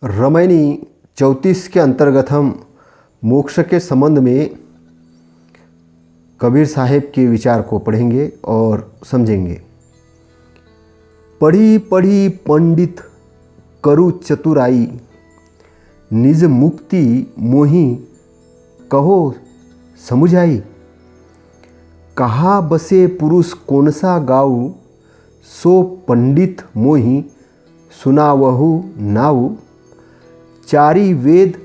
रामायणी 34 के अंतर्गत हम मोक्ष के संबंध में कबीर साहेब के विचार को पढ़ेंगे और समझेंगे। पढ़ी पढ़ी पंडित करु चतुराई, निज मुक्ति मोहि कहो समुझाई। कहा बसे पुरुष कौनसा गाऊ, सो पंडित मोहि सुनावहु नाऊ। चारी वेद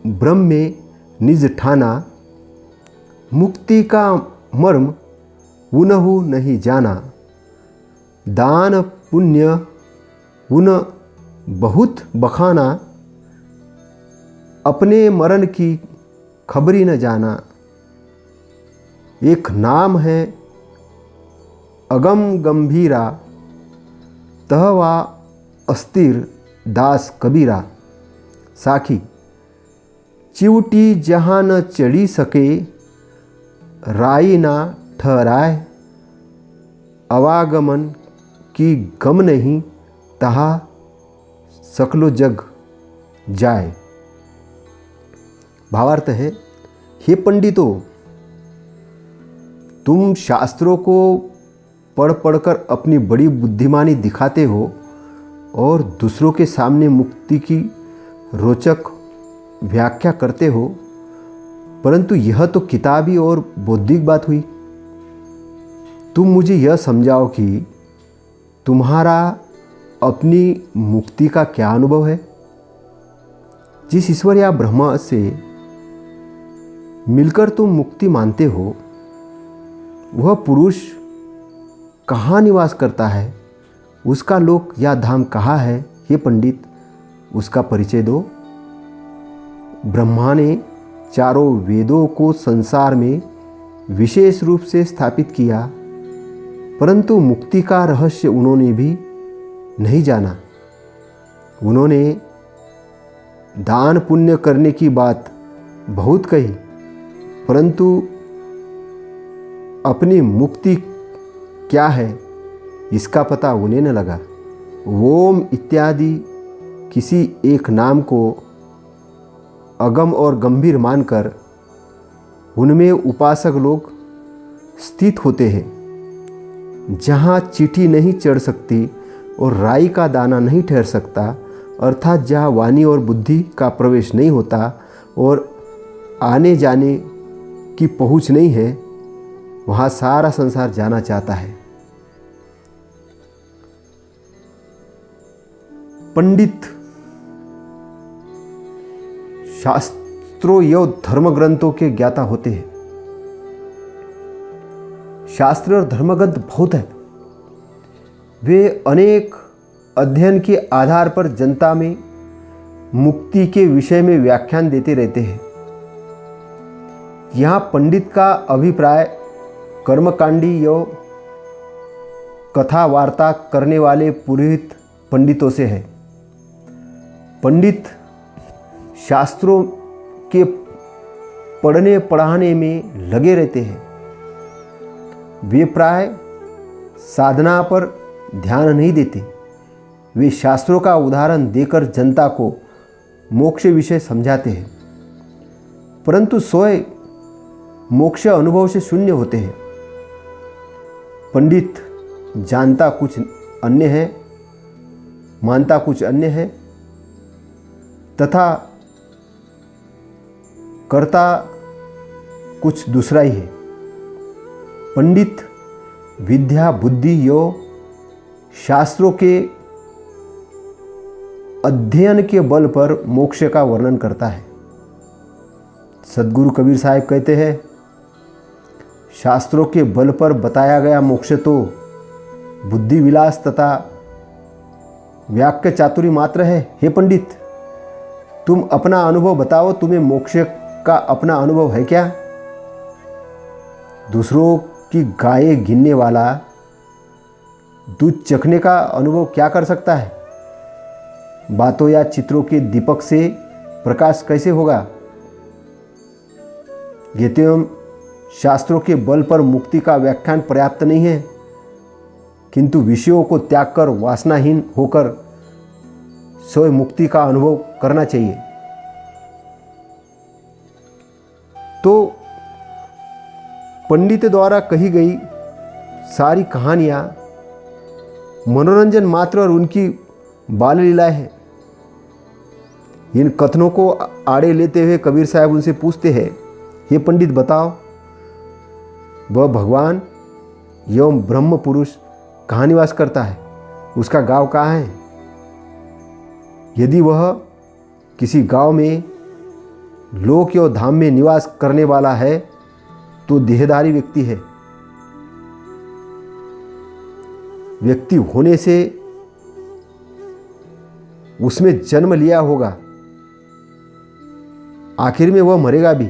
ब्रह्म में निज ठाना, मुक्ति का मर्म उनहु नहीं जाना। दान पुण्य उन बहुत बखाना, अपने मरण की खबरी न जाना। एक नाम है अगम गंभीरा, तहवा अस्थिर दास कबीरा। साखी चिवटी जहाँ न चढ़ी सके, राई ना ठहराए। अवागमन की गम नहीं, तहा सकलो जग जाए। भावार्थ है, हे पंडितों, तुम शास्त्रों को पढ़ पढ़कर अपनी बड़ी बुद्धिमानी दिखाते हो और दूसरों के सामने मुक्ति की रोचक व्याख्या करते हो, परंतु यह तो किताबी और बौद्धिक बात हुई। तुम मुझे यह समझाओ कि तुम्हारा अपनी मुक्ति का क्या अनुभव है। जिस ईश्वर या ब्रह्म से मिलकर तुम मुक्ति मानते हो, वह पुरुष कहाँ निवास करता है, उसका लोक या धाम कहाँ है। हे पंडित, उसका परिचय दो। ब्रह्मा ने चारों वेदों को संसार में विशेष रूप से स्थापित किया, परंतु मुक्ति का रहस्य उन्होंने भी नहीं जाना। उन्होंने दान पुण्य करने की बात बहुत कही, परंतु अपनी मुक्ति क्या है इसका पता उन्हें न लगा। ओम इत्यादि किसी एक नाम को अगम और गंभीर मानकर उनमें उपासक लोग स्थित होते हैं। जहाँ चींटी नहीं चढ़ सकती और राई का दाना नहीं ठहर सकता, अर्थात जहाँ वाणी और बुद्धि का प्रवेश नहीं होता और आने जाने की पहुँच नहीं है, वहाँ सारा संसार जाना चाहता है। पंडित शास्त्रों एवं धर्म ग्रंथों के ज्ञाता होते हैं। शास्त्र और धर्म ग्रंथ बहुत है। वे अनेक अध्ययन के आधार पर जनता में मुक्ति के विषय में व्याख्यान देते रहते हैं। यहाँ पंडित का अभिप्राय कर्मकांडी एवं कथा वार्ता करने वाले पुरोहित पंडितों से है। पंडित शास्त्रों के पढ़ने पढ़ाने में लगे रहते हैं। वे प्राय साधना पर ध्यान नहीं देते। वे शास्त्रों का उदाहरण देकर जनता को मोक्ष विषय समझाते हैं, परंतु स्वयं मोक्ष अनुभव से शून्य होते हैं। पंडित जानता कुछ अन्य है, मानता कुछ अन्य है तथा करता कुछ दूसरा ही है। पंडित विद्या बुद्धि यो शास्त्रों के अध्ययन के बल पर मोक्ष का वर्णन करता है। सद्गुरु कबीर साहब कहते हैं, शास्त्रों के बल पर बताया गया मोक्ष तो बुद्धि विलास तथा व्याक्य चातुरी मात्र है। हे पंडित, तुम अपना अनुभव बताओ। तुम्हें मोक्ष का अपना अनुभव है क्या? दूसरों की गायें गिनने वाला दूध चखने का अनुभव क्या कर सकता है? बातों या चित्रों के दीपक से प्रकाश कैसे होगा? गीता एवं शास्त्रों के बल पर मुक्ति का व्याख्यान पर्याप्त नहीं है, किंतु विषयों को त्याग कर वासनाहीन होकर स्वयं मुक्ति का अनुभव करना चाहिए। तो पंडित द्वारा कही गई सारी कहानियाँ मनोरंजन मात्र और उनकी बाल लीलाएं हैं। इन कथनों को आड़े लेते हुए कबीर साहब उनसे पूछते हैं, ये पंडित बताओ, वह भगवान एवं ब्रह्म पुरुष कहाँ निवास करता है? उसका गांव कहाँ है? यदि वह किसी गांव में लोक या धाम में निवास करने वाला है तो देहधारी व्यक्ति है। व्यक्ति होने से उसमें जन्म लिया होगा, आखिर में वह मरेगा भी।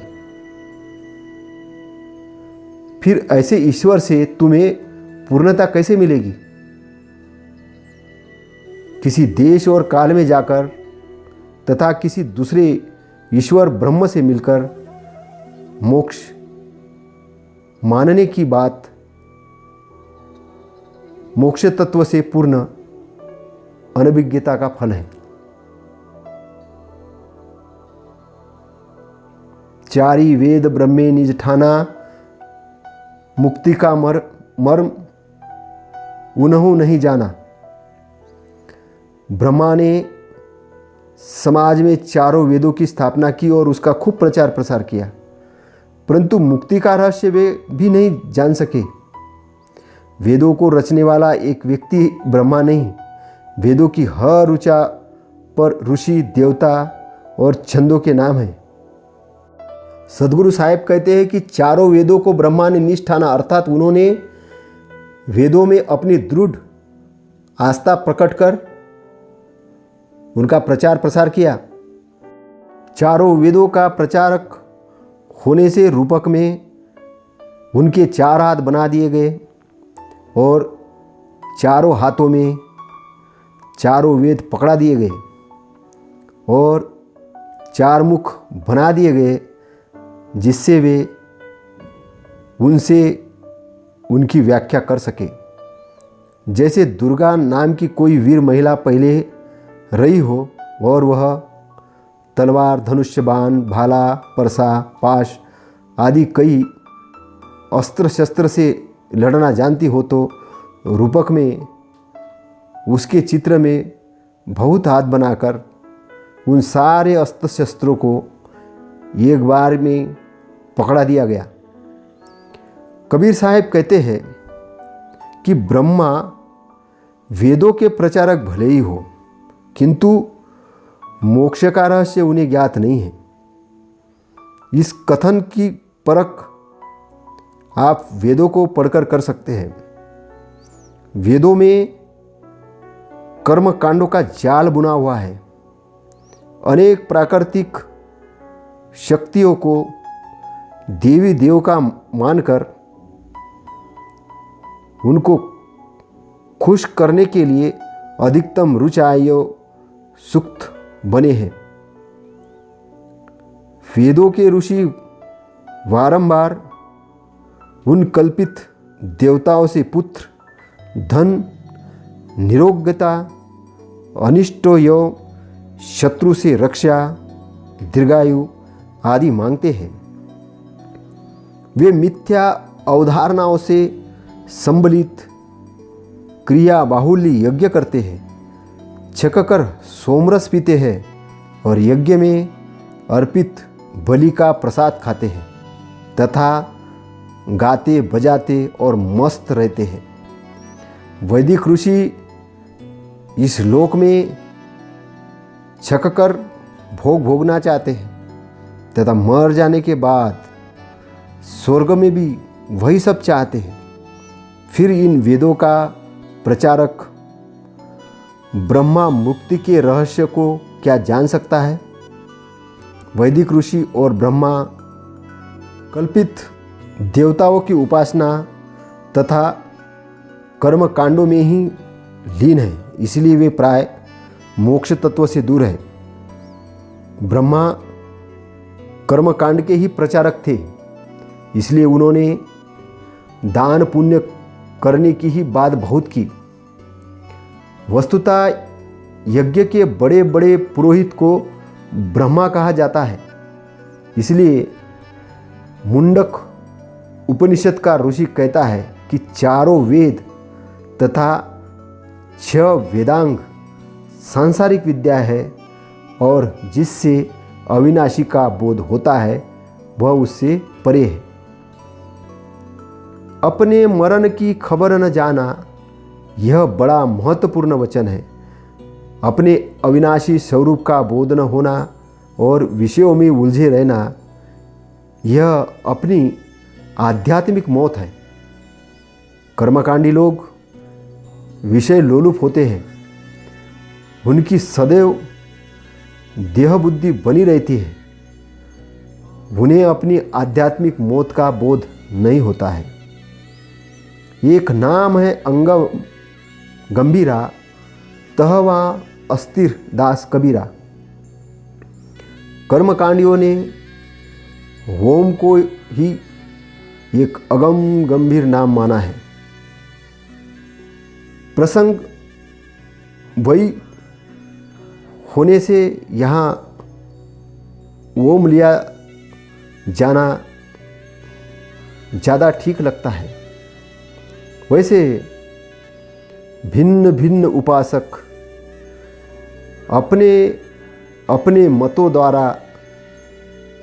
फिर ऐसे ईश्वर से तुम्हें पूर्णता कैसे मिलेगी? किसी देश और काल में जाकर तथा किसी दूसरे ईश्वर ब्रह्म से मिलकर मोक्ष मानने की बात मोक्ष तत्व से पूर्ण अनभिज्ञता का फल है। चारी वेद ब्रह्मे निज ठाना, मुक्ति का मर्म उन्हु नहीं जाना। ब्रह्मा ने समाज में चारों वेदों की स्थापना की और उसका खूब प्रचार प्रसार किया, परंतु मुक्ति का रहस्य वे भी नहीं जान सके। वेदों को रचने वाला एक व्यक्ति ब्रह्मा नहीं, वेदों की हर ऋचा पर ऋषि, देवता और छंदों के नाम हैं। सदगुरु साहिब कहते हैं कि चारों वेदों को ब्रह्मा ने निज ठाना, अर्थात उन्होंने वेदों में अपनी दृढ़ आस्था प्रकट कर उनका प्रचार प्रसार किया। चारों वेदों का प्रचारक होने से रूपक में उनके 4 हाथ बना दिए गए और चारों हाथों में चारों वेद पकड़ा दिए गए और 4 मुख बना दिए गए, जिससे वे उनसे उनकी व्याख्या कर सके। जैसे दुर्गा नाम की कोई वीर महिला पहले रही हो और वह तलवार, धनुष्य, बाण, भाला, परसा, पाश आदि कई अस्त्र शस्त्र से लड़ना जानती हो, तो रूपक में उसके चित्र में बहुत हाथ बनाकर उन सारे अस्त्र शस्त्रों को एक बार में पकड़ा दिया गया। कबीर साहब कहते हैं कि ब्रह्मा वेदों के प्रचारक भले ही हो, किंतु मोक्ष का रहस्य उन्हें ज्ञात नहीं है। इस कथन की परख आप वेदों को पढ़कर कर सकते हैं। वेदों में कर्म कांडों का जाल बुना हुआ है। अनेक प्राकृतिक शक्तियों को देवी देव का मानकर उनको खुश करने के लिए अधिकतम रुचायो सूक्त बने हैं। वेदों के ऋषि बारंबार उन कल्पित देवताओं से पुत्र, धन, निरोग्यता, अनिष्टो एवं शत्रु से रक्षा, दीर्घायु आदि मांगते हैं। वे मिथ्या अवधारणाओं से संबलित क्रिया बाहुल्य यज्ञ करते हैं, छककर सोमरस पीते हैं और यज्ञ में अर्पित बलि का प्रसाद खाते हैं तथा गाते बजाते और मस्त रहते हैं। वैदिक ऋषि इस लोक में छककर भोग भोगना चाहते हैं तथा मर जाने के बाद स्वर्ग में भी वही सब चाहते हैं। फिर इन वेदों का प्रचारक ब्रह्मा मुक्ति के रहस्य को क्या जान सकता है? वैदिक ऋषि और ब्रह्मा कल्पित देवताओं की उपासना तथा कर्म कांडों में ही लीन है, इसलिए वे प्राय मोक्ष तत्व से दूर है। ब्रह्मा कर्म कांड के ही प्रचारक थे, इसलिए उन्होंने दान पुण्य करने की ही बात बहुत की। वस्तुतः यज्ञ के बड़े बड़े पुरोहित को ब्रह्मा कहा जाता है। इसलिए मुंडक उपनिषद का ऋषि कहता है कि चारों वेद तथा 6 वेदांग सांसारिक विद्या है और जिससे अविनाशी का बोध होता है वह उससे परे है। अपने मरण की खबर न जाना, यह बड़ा महत्वपूर्ण वचन है। अपने अविनाशी स्वरूप का बोध न होना और विषयों में उलझे रहना, यह अपनी आध्यात्मिक मौत है। कर्मकांडी लोग विषय लोलुप होते हैं, उनकी सदैव देह बुद्धि बनी रहती है, उन्हें अपनी आध्यात्मिक मौत का बोध नहीं होता है। एक नाम है अंगम गंभीरा, तहवा अस्थिर दास कबीरा। कर्मकांडियों ने होम को ही एक अगम गंभीर नाम माना है। प्रसंग वही होने से यहाँ ओम लिया जाना ज़्यादा ठीक लगता है। वैसे भिन्न भिन्न उपासक अपने अपने मतों द्वारा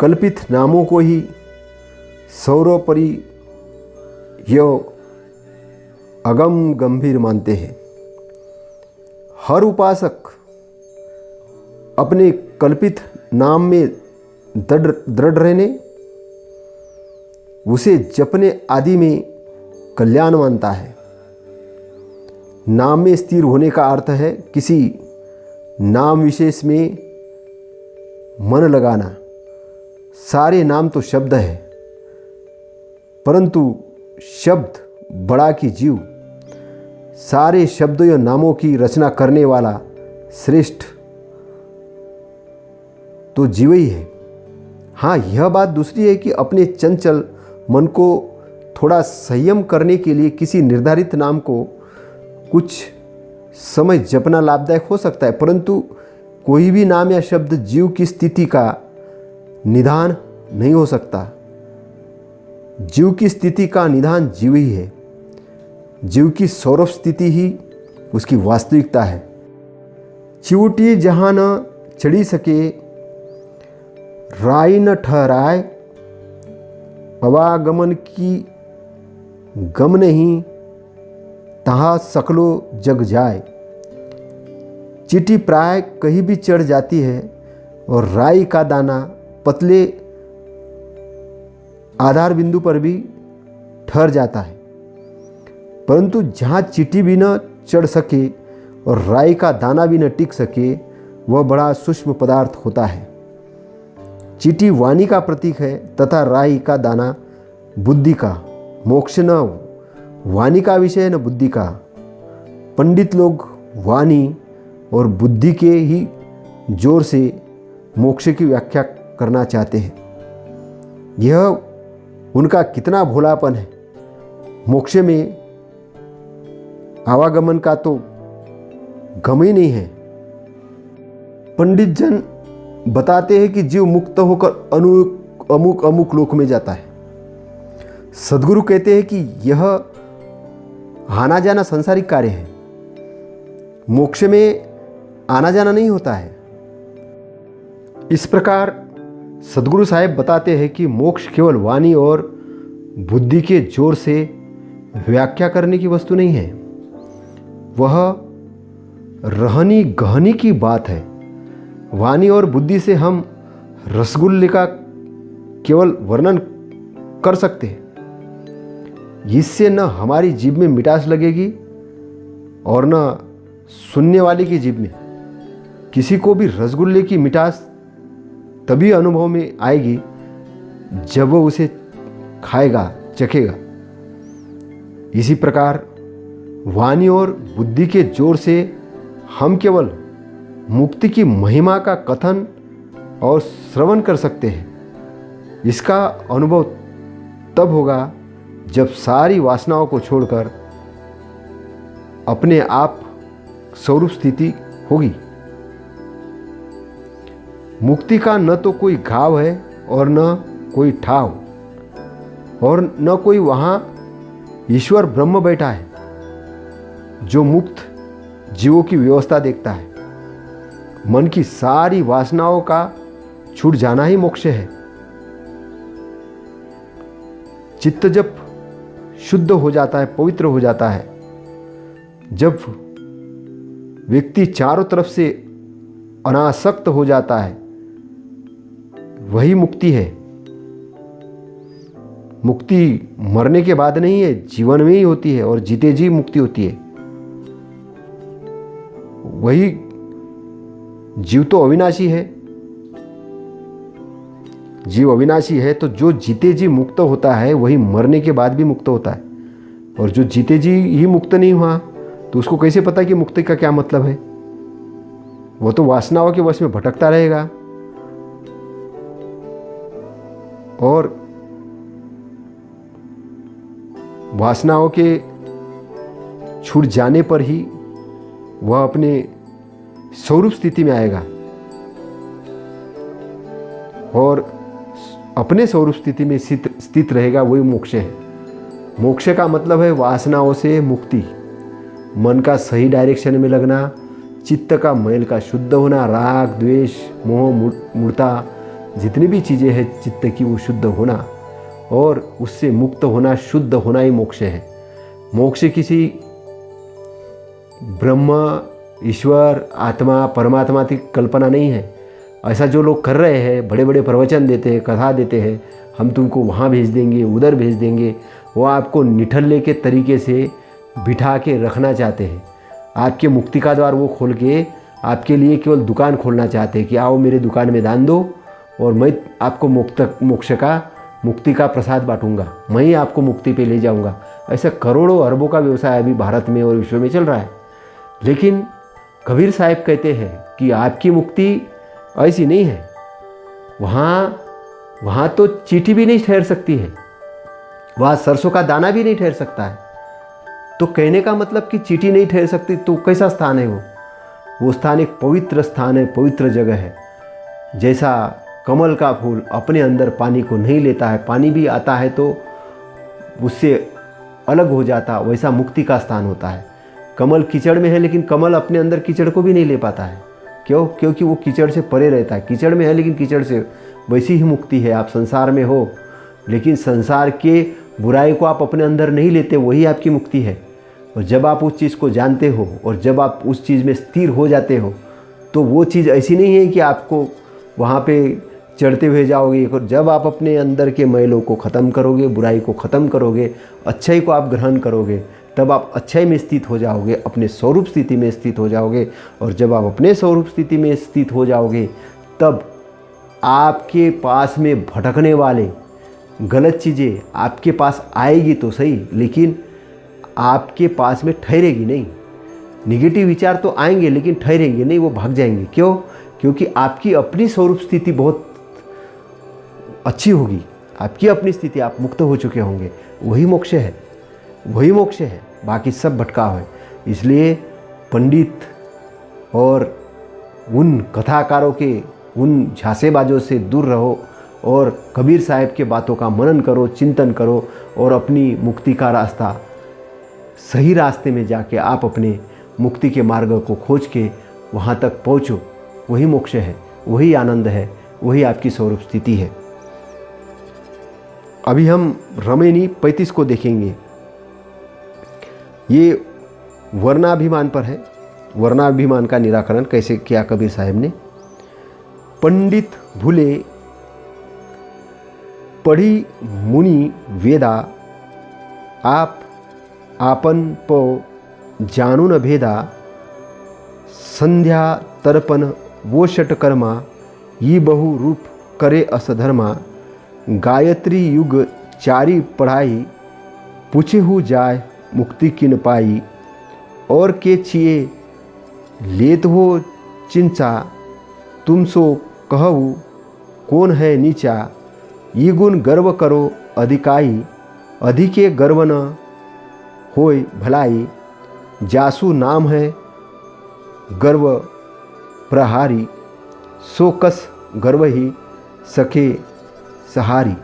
कल्पित नामों को ही सर्वोपरि यो अगम गंभीर मानते हैं। हर उपासक अपने कल्पित नाम में दृढ़ रहने, उसे जपने आदि में कल्याण मानता है। नाम में स्थिर होने का अर्थ है किसी नाम विशेष में मन लगाना। सारे नाम तो शब्द है, परंतु शब्द बड़ा कि जीव। सारे शब्दों या नामों की रचना करने वाला श्रेष्ठ तो जीव ही है। हाँ, यह बात दूसरी है कि अपने चंचल मन को थोड़ा संयम करने के लिए किसी निर्धारित नाम को कुछ समय जपना लाभदायक हो सकता है, परंतु कोई भी नाम या शब्द जीव की स्थिति का निदान नहीं हो सकता। जीव की स्थिति का निदान जीव ही है। जीव की सौरभ स्थिति ही उसकी वास्तविकता है। चिवटी जहाँ न चढ़ी सके, राई न ठहराए, आवागमन की गम नहीं, तहाँ सकलो जग जाए। चींटी प्राय कहीं भी चढ़ जाती है और राई का दाना पतले आधार बिंदु पर भी ठहर जाता है, परंतु जहाँ चींटी भी न चढ़ सके और राई का दाना भी न टिक सके, वह बड़ा सूक्ष्म पदार्थ होता है। चींटी वाणी का प्रतीक है तथा राई का दाना बुद्धि का। मोक्ष न वाणी का विषय है न बुद्धि का। पंडित लोग वाणी और बुद्धि के ही जोर से मोक्ष की व्याख्या करना चाहते हैं। यह उनका कितना भोलापन है। मोक्ष में आवागमन का तो गम ही नहीं है। पंडित जन बताते हैं कि जीव मुक्त होकर अमुक अमुक लोक में जाता है। सद्गुरु कहते हैं कि यह आना जाना सांसारिक कार्य है, मोक्ष में आना जाना नहीं होता है। इस प्रकार सद्गुरु साहेब बताते हैं कि मोक्ष केवल वाणी और बुद्धि के जोर से व्याख्या करने की वस्तु नहीं है, वह रहनी गहनी की बात है। वाणी और बुद्धि से हम रसगुल्ले का केवल वर्णन कर सकते हैं, इससे न हमारी जीभ में मिठास लगेगी और न सुनने वाले की जीभ में। किसी को भी रसगुल्ले की मिठास तभी अनुभव में आएगी जब वह उसे खाएगा, चखेगा। इसी प्रकार वाणी और बुद्धि के जोर से हम केवल मुक्ति की महिमा का कथन और श्रवण कर सकते हैं। इसका अनुभव तब होगा जब सारी वासनाओं को छोड़कर अपने आप स्वरूप स्थिति होगी। मुक्ति का न तो कोई घाव है और न कोई ठाव, और न कोई वहाँ ईश्वर ब्रह्म बैठा है जो मुक्त जीवों की व्यवस्था देखता है। मन की सारी वासनाओं का छूट जाना ही मोक्ष है। चित्त जब शुद्ध हो जाता है, पवित्र हो जाता है, जब व्यक्ति चारों तरफ से अनासक्त हो जाता है, वही मुक्ति है। मुक्ति मरने के बाद नहीं है, जीवन में ही होती है, और जीते जी मुक्ति होती है। वही जीव तो अविनाशी है। जीव अविनाशी है, तो जो जीते जी मुक्त होता है वही मरने के बाद भी मुक्त होता है। और जो जीते जी ही मुक्त नहीं हुआ तो उसको कैसे पता कि मुक्ति का क्या मतलब है? वो तो वासनाओं के वश में भटकता रहेगा, और वासनाओं के छूट जाने पर ही वह अपने स्वरूप स्थिति में आएगा, और अपने स्वरूप स्थिति में स्थित रहेगा, वही मोक्ष है। मोक्ष का मतलब है वासनाओं से मुक्ति, मन का सही डायरेक्शन में लगना, चित्त का मैल का शुद्ध होना, राग द्वेष मोह मूर्ता जितनी भी चीज़ें हैं चित्त की वो शुद्ध होना, और उससे मुक्त होना, शुद्ध होना ही मोक्ष है। मोक्ष किसी ब्रह्म, ईश्वर, आत्मा, परमात्मा की कल्पना नहीं है। ऐसा जो लोग कर रहे हैं, बड़े बड़े प्रवचन देते हैं, कथा देते हैं, हम तुमको वहाँ भेज देंगे, उधर भेज देंगे, वो आपको निठल्ले के तरीके से बिठा के रखना चाहते हैं। आपके मुक्ति का द्वार वो खोल के आपके लिए केवल दुकान खोलना चाहते हैं कि आओ मेरे दुकान में दान दो और मैं आपको मोक्ष का, मुक्ति का प्रसाद बांटूंगा, मैं ही आपको मुक्ति पे ले जाऊंगा। ऐसा करोड़ों अरबों का व्यवसाय अभी भारत में और विश्व में चल रहा है। लेकिन कबीर साहब कहते हैं कि आपकी मुक्ति ऐसी नहीं है। वहाँ तो चींटी भी नहीं ठहर सकती है, वहाँ सरसों का दाना भी नहीं ठहर सकता है। तो कहने का मतलब कि चींटी नहीं ठहर सकती, तो कैसा स्थान है वो स्थान एक पवित्र स्थान है, पवित्र जगह है। जैसा कमल का फूल अपने अंदर पानी को नहीं लेता है, पानी भी आता है तो उससे अलग हो जाता, वैसा मुक्ति का स्थान होता है। कमल कीचड़ में है, लेकिन कमल अपने अंदर कीचड़ को भी नहीं ले पाता है। क्यों? क्योंकि वो कीचड़ से परे रहता है। कीचड़ में है लेकिन कीचड़ से, वैसी ही मुक्ति है। आप संसार में हो लेकिन संसार के बुराई को आप अपने अंदर नहीं लेते, वही आपकी मुक्ति है। और जब आप उस चीज़ को जानते हो और जब आप उस चीज़ में स्थिर हो जाते हो, तो वो चीज़ ऐसी नहीं है कि आपको वहाँ पे चढ़ते हुए जाओगे। और जब आप अपने अंदर के मैलों को ख़त्म करोगे, बुराई को ख़त्म करोगे, अच्छाई को आप ग्रहण करोगे, तब आप अच्छाई में स्थित हो जाओगे, अपने स्वरूप स्थिति में स्थित हो जाओगे। और जब आप अपने स्वरूप स्थिति में स्थित हो जाओगे, तब आपके पास में भटकने वाले गलत चीज़ें आपके पास आएगी तो सही, लेकिन आपके पास में ठहरेगी नहीं। निगेटिव विचार तो आएंगे लेकिन ठहरेंगे नहीं, वो भाग जाएंगे। क्यों? क्योंकि आपकी अपनी स्वरूप स्थिति बहुत अच्छी होगी, आपकी अपनी स्थिति, आप मुक्त हो चुके होंगे। वही मोक्ष है, वही मोक्ष है, बाकी सब भटकाव है। इसलिए पंडित और उन कथाकारों के, उन झांसेबाजों से दूर रहो और कबीर साहब के बातों का मनन करो, चिंतन करो, और अपनी मुक्ति का रास्ता, सही रास्ते में जाके आप अपने मुक्ति के मार्ग को खोज के वहाँ तक पहुँचो। वही मोक्ष है, वही आनंद है, वही आपकी स्वरूप स्थिति है। अभी हम रमेनी 35 को देखेंगे। ये वर्णाभिमान पर है। वर्णाभिमान का निराकरण कैसे किया कबीर साहब ने। पंडित भूले पढ़ी मुनि वेदा, आप आपन पो जानू न भेदा, संध्या तर्पण वो षटकर्मा, ये बहु रूप करे असधर्मा, गायत्री युग चारी पढ़ाई, पूछे हु जाय मुक्ति किन पाई, और के छिए लेत हो चिंचा, तुम सो कहु कौन है नीचा, ये गुण गर्व करो अधिकाई, अधिके गर्व न होय भलाई, जासु नाम है गर्व प्रहारी, सो कस गर्व ही सखे सहारी।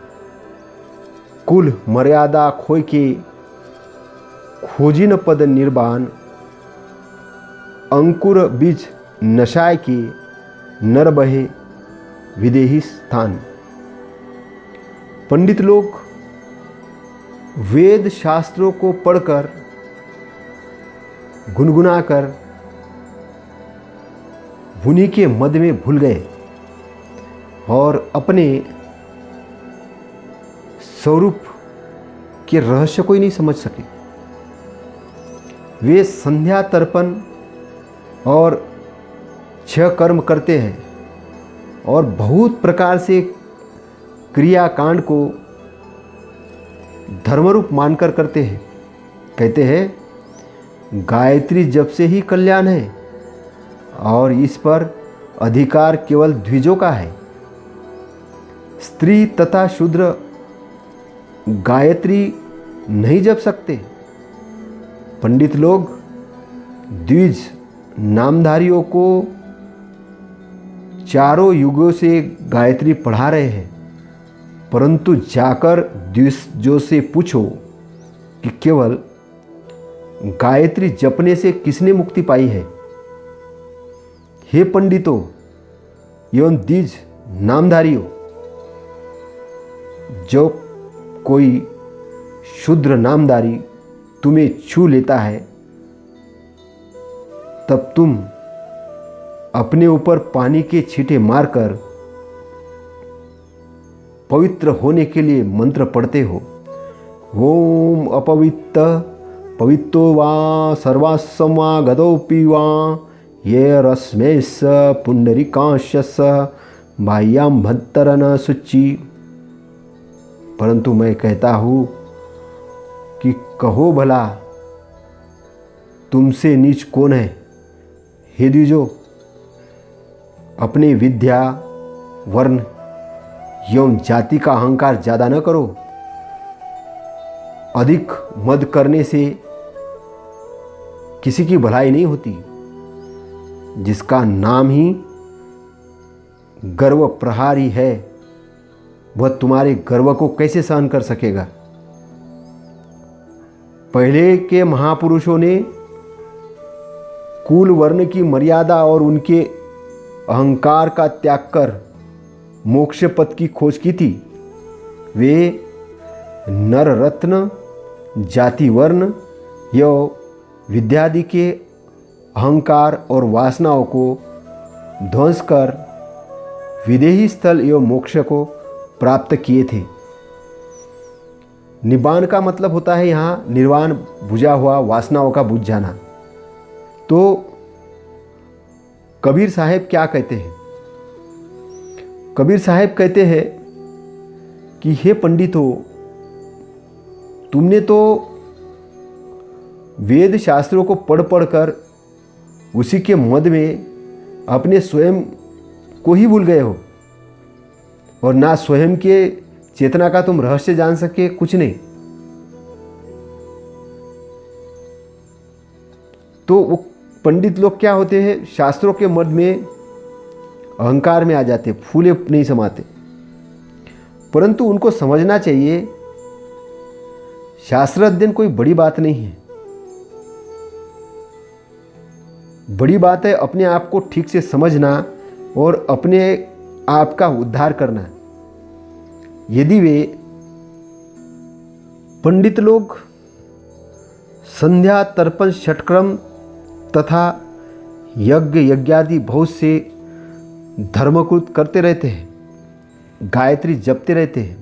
कुल मर्यादा खोय के खोजिन पद निर्वाण, अंकुर बीज नशाय के नर बहे विदेही स्थान। पंडित लोग वेद शास्त्रों को पढ़कर गुनगुनाकर उन्हीं के मद में भूल गए और अपने स्वरूप के रहस्य को ही नहीं समझ सके। वे संध्या तर्पण और छह कर्म करते हैं और बहुत प्रकार से क्रियाकांड को धर्मरूप मानकर करते हैं। कहते हैं गायत्री जप से ही कल्याण है और इस पर अधिकार केवल द्विजों का है। स्त्री तथा शूद्र गायत्री नहीं जप सकते। पंडित लोग द्विज नामधारियों को चारों युगों से गायत्री पढ़ा रहे हैं, परंतु जाकर द्विजों से पूछो कि केवल गायत्री जपने से किसने मुक्ति पाई है। हे पंडितों एवं द्विज नामधारियों, जो कोई शूद्र नामधारी तुम्हें छू लेता है तब तुम अपने ऊपर पानी के छींटे मारकर पवित्र होने के लिए मंत्र पढ़ते हो। ओम अपवित्र पवित्रो वा सर्वास्सम वा गतोऽपि वा ये रश्मेश पुंडरीकांशस बाह्याम भद्रन शुचि। परंतु मैं कहता हूँ कि कहो भला तुमसे नीच कौन है। हे द्विजों, अपने विद्या वर्ण एवं जाति का अहंकार ज़्यादा न करो। अधिक मद करने से किसी की भलाई नहीं होती। जिसका नाम ही गर्व प्रहारी है वह तुम्हारे गर्व को कैसे सहन कर सकेगा। पहले के महापुरुषों ने कुल वर्ण की मर्यादा और उनके अहंकार का त्याग कर मोक्ष पथ की खोज की थी। वे नर रत्न जाति वर्ण एवं विद्यादि के अहंकार और वासनाओं को ध्वंस कर विदेही स्थल एवं मोक्ष को प्राप्त किए थे। निब्बान का मतलब होता है यहाँ निर्वाण, बुझा हुआ वासनाओं का बुझ जाना। तो कबीर साहब क्या कहते हैं? कबीर साहब कहते हैं कि हे पंडितों, तुमने तो वेद शास्त्रों को पढ़ पढ़ कर उसी के मद में अपने स्वयं को ही भूल गए हो और ना स्वयं के चेतना का तुम रहस्य जान सके, कुछ नहीं। तो वो पंडित लोग क्या होते हैं, शास्त्रों के मद में अहंकार में आ जाते, फूले नहीं समाते। परंतु उनको समझना चाहिए शास्त्र अध्ययन कोई बड़ी बात नहीं है। बड़ी बात है अपने आप को ठीक से समझना और अपने आप का उद्धार करना। यदि वे पंडित लोग संध्या तर्पण षटक्रम तथा यज्ञ यज्ञादि बहुत से धर्मकृत करते रहते हैं, गायत्री जपते रहते हैं,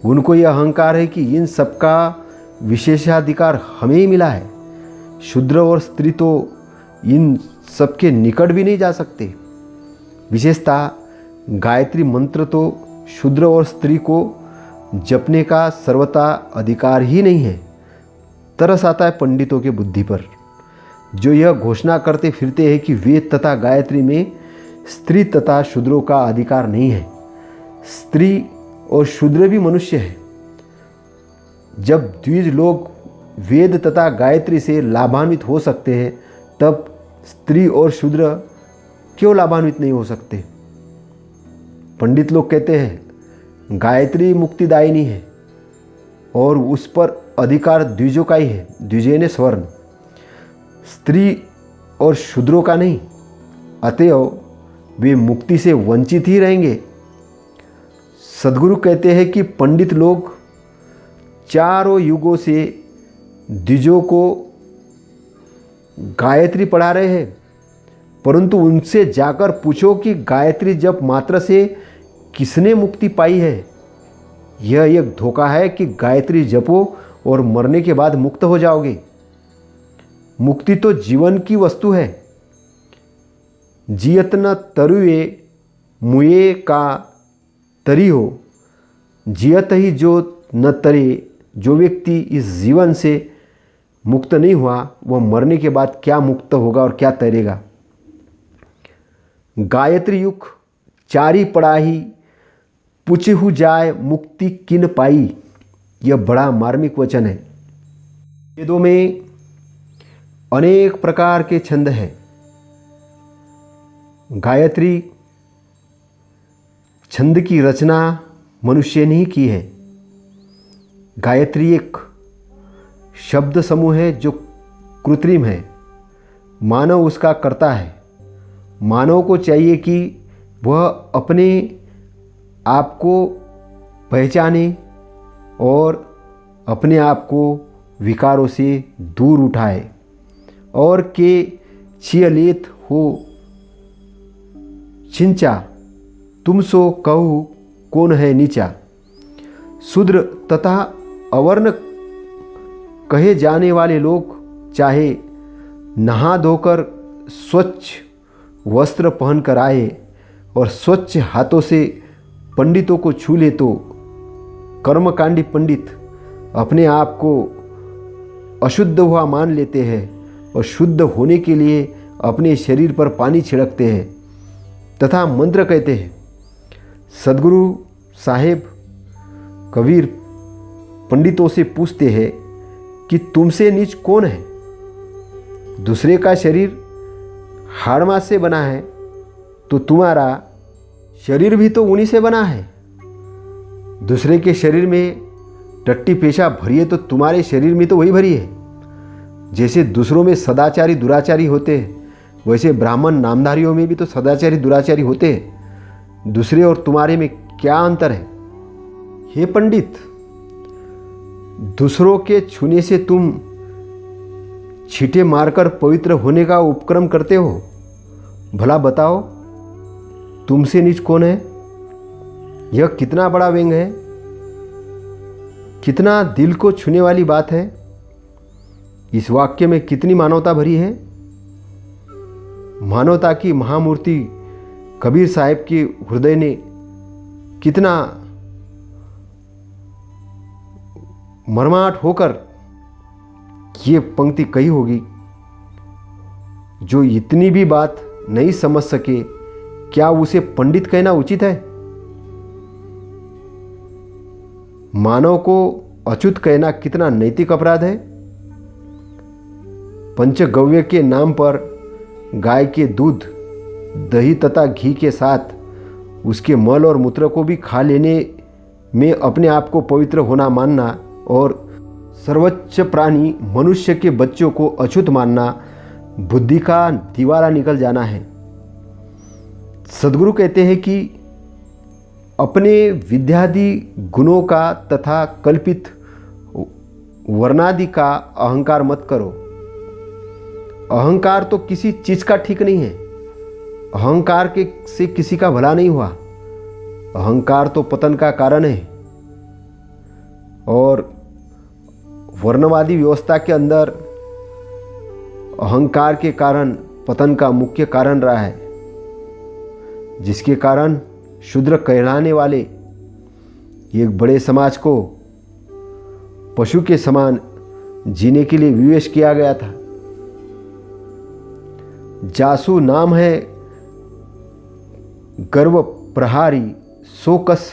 उनको यह अहंकार है कि इन सबका विशेषाधिकार हमें ही मिला है। शूद्र और स्त्री तो इन सबके निकट भी नहीं जा सकते। विशेषतः गायत्री मंत्र तो शूद्र और स्त्री को जपने का सर्वथा अधिकार ही नहीं है। तरस आता है पंडितों के बुद्धि पर, जो यह घोषणा करते फिरते हैं कि वेद तथा गायत्री में स्त्री तथा शूद्रों का अधिकार नहीं है। स्त्री और शूद्र भी मनुष्य है। जब द्विज लोग वेद तथा गायत्री से लाभान्वित हो सकते हैं, तब स्त्री और शूद्र क्यों लाभान्वित नहीं हो सकते? पंडित लोग कहते हैं गायत्री मुक्तिदायिनी है और उस पर अधिकार द्विजों का ही है, द्विजेन स्वर्ण, स्त्री और शूद्रों का नहीं। अतएव वे मुक्ति से वंचित ही रहेंगे। सद्गुरु कहते हैं कि पंडित लोग चारों युगों से द्विजों को गायत्री पढ़ा रहे हैं, परंतु उनसे जाकर पूछो कि गायत्री जप मात्र से किसने मुक्ति पाई है। यह एक धोखा है कि गायत्री जपो और मरने के बाद मुक्त हो जाओगे। मुक्ति तो जीवन की वस्तु है। जियत न तरुए मुए का तरी हो, जियत ही जो न तरे। जो व्यक्ति इस जीवन से मुक्त नहीं हुआ वह मरने के बाद क्या मुक्त होगा और क्या तैरेगा। गायत्री युग चारी पढ़ाही पूछहु जाय मुक्ति किन पाई। यह बड़ा मार्मिक वचन है। वेदों में अनेक प्रकार के छंद हैं। गायत्री छंद की रचना मनुष्य ने ही की है। गायत्री एक शब्द समूह है जो कृत्रिम है, मानव उसका कर्ता है। मानव को चाहिए कि वह अपने आप को पहचाने और अपने आप को विकारों से दूर उठाए और के छियलेत हो छिंचा तुम सो कहू कौन है नीचा। शूद्र तथा अवर्ण कहे जाने वाले लोग चाहे नहा धोकर स्वच्छ वस्त्र पहनकर आए और स्वच्छ हाथों से पंडितों को छू ले तो कर्मकांडी पंडित अपने आप को अशुद्ध हुआ मान लेते हैं और शुद्ध होने के लिए अपने शरीर पर पानी छिड़कते हैं तथा मंत्र कहते हैं। सद्गुरु साहेब कबीर पंडितों से पूछते हैं कि तुमसे नीच कौन है। दूसरे का शरीर हाड़ मांस से बना है तो तुम्हारा शरीर भी तो उन्हीं से बना है। दूसरे के शरीर में टट्टी पेशाब भरी है तो तुम्हारे शरीर में तो वही भरी है। जैसे दूसरों में सदाचारी दुराचारी होते हैं वैसे ब्राह्मण नामधारियों में भी तो सदाचारी दुराचारी होते हैं। दूसरे और तुम्हारे में क्या अंतर है। हे पंडित, दूसरों के छूने से तुम छींटे मारकर पवित्र होने का उपक्रम करते हो। भला बताओ तुमसे नीच कौन है। यह कितना बड़ा व्यंग है, कितना दिल को छूने वाली बात है। इस वाक्य में कितनी मानवता भरी है। मानवता की महामूर्ति कबीर साहब के हृदय ने कितना मर्माहट होकर ये पंक्ति कही होगी। जो इतनी भी बात नहीं समझ सके क्या उसे पंडित कहना उचित है। मानव को अच्युत कहना कितना नैतिक अपराध है। पंचगव्य के नाम पर गाय के दूध दही तथा घी के साथ उसके मल और मूत्र को भी खा लेने में अपने आप को पवित्र होना मानना और सर्वोच्च प्राणी मनुष्य के बच्चों को अछूत मानना बुद्धि का दीवारा निकल जाना है। सद्गुरु कहते हैं कि अपने विद्यादि गुणों का तथा कल्पित वर्णादि का अहंकार मत करो। अहंकार तो किसी चीज का ठीक नहीं है। अहंकार के से किसी का भला नहीं हुआ। अहंकार तो पतन का कारण है और वर्णवादी व्यवस्था के अंदर अहंकार के कारण पतन का मुख्य कारण रहा है, जिसके कारण शूद्र कहलाने वाले एक बड़े समाज को पशु के समान जीने के लिए विवश किया गया था। जासु नाम है गर्व प्रहारी, सो कस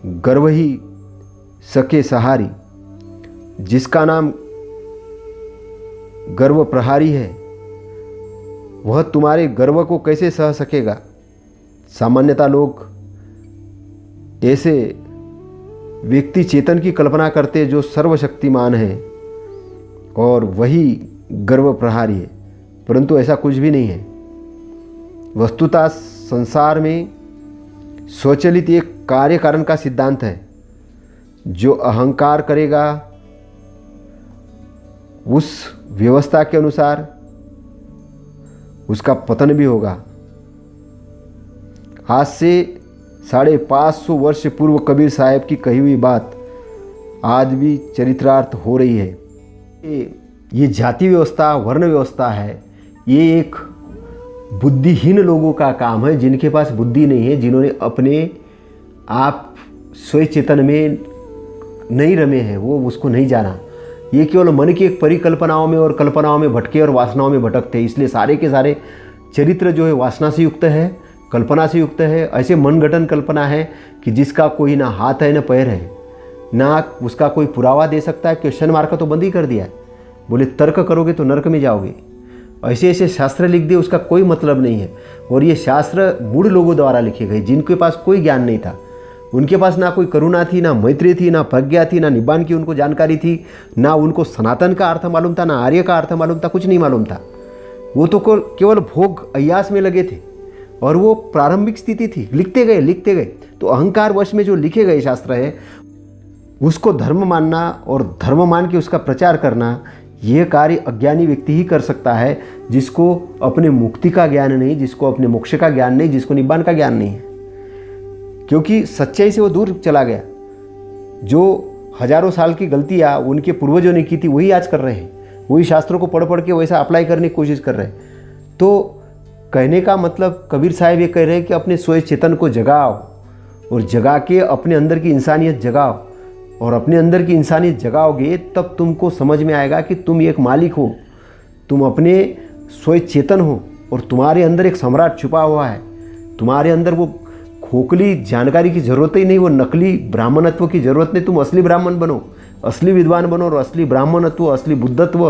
गर्व ही सके सहारी। जिसका नाम गर्व प्रहारी है वह तुम्हारे गर्व को कैसे सह सकेगा। सामान्यतः लोग ऐसे व्यक्ति चेतन की कल्पना करते जो सर्वशक्तिमान है और वही गर्व प्रहारी है, परंतु ऐसा कुछ भी नहीं है। वस्तुतः संसार में स्वचालित एक कार्य कारण का सिद्धांत है। जो अहंकार करेगा उस व्यवस्था के अनुसार उसका पतन भी होगा। आज से 550 वर्ष पूर्व कबीर साहब की कही हुई बात आज भी चरितार्थ हो रही है। ये जाति व्यवस्था, वर्ण व्यवस्था है, ये एक बुद्धिहीन लोगों का काम है, जिनके पास बुद्धि नहीं है, जिन्होंने अपने आप स्वयं चेतन में नहीं रमे हैं, वो उसको नहीं जाना। ये केवल मन की एक परिकल्पनाओं में और कल्पनाओं में भटके और वासनाओं में भटकते, इसलिए सारे के सारे चरित्र जो है वासना से युक्त है, कल्पना से युक्त है। ऐसे मनगठन कल्पना है कि जिसका कोई ना हाथ है ना पैर है, ना उसका कोई पुरावा दे सकता है। क्वेश्चन मार्क का तो बंद ही कर दिया है, बोले तर्क करोगे तो नरक में जाओगे। ऐसे ऐसे शास्त्र लिख दिए, उसका कोई मतलब नहीं है। और ये शास्त्र मूढ़ लोगों द्वारा लिखे गए, जिनके पास कोई ज्ञान नहीं था। उनके पास ना कोई करुणा थी, ना मैत्री थी, ना प्रज्ञा थी, ना निब्बान की उनको जानकारी थी, ना उनको सनातन का अर्थ मालूम था, ना आर्य का अर्थ मालूम था, कुछ नहीं मालूम था। वो तो केवल भोग अय्यास में लगे थे और वो प्रारंभिक स्थिति थी। लिखते गए। तो अहंकार वश में जो लिखे गए शास्त्र है उसको धर्म मानना और धर्म मान के उसका प्रचार करना, यह कार्य अज्ञानी व्यक्ति ही कर सकता है, जिसको अपने मुक्ति का ज्ञान नहीं, जिसको अपने मोक्ष का ज्ञान नहीं, जिसको निब्बान का ज्ञान नहीं है। क्योंकि सच्चाई से वो दूर चला गया। जो हजारों साल की गलतियाँ उनके पूर्वजों ने की थी वही आज कर रहे हैं, वही शास्त्रों को पढ़ के वैसा अप्लाई करने की कोशिश कर रहे हैं। तो कहने का मतलब कबीर साहब ये कह रहे हैं कि अपने स्वयं चेतन को जगाओ और जगा के अपने अंदर की इंसानियत जगाओ, और अपने अंदर की इंसानियत जगाओगे तब तुमको समझ में आएगा कि तुम एक मालिक हो, तुम अपने स्वयं चेतन हो और तुम्हारे अंदर एक सम्राट छुपा हुआ है। तुम्हारे अंदर वो खोखली जानकारी की ज़रूरत ही नहीं, वो नकली ब्राह्मणत्व की ज़रूरत नहीं। तुम असली ब्राह्मण बनो, असली विद्वान बनो, और असली ब्राह्मणत्व, असली बुद्धत्व,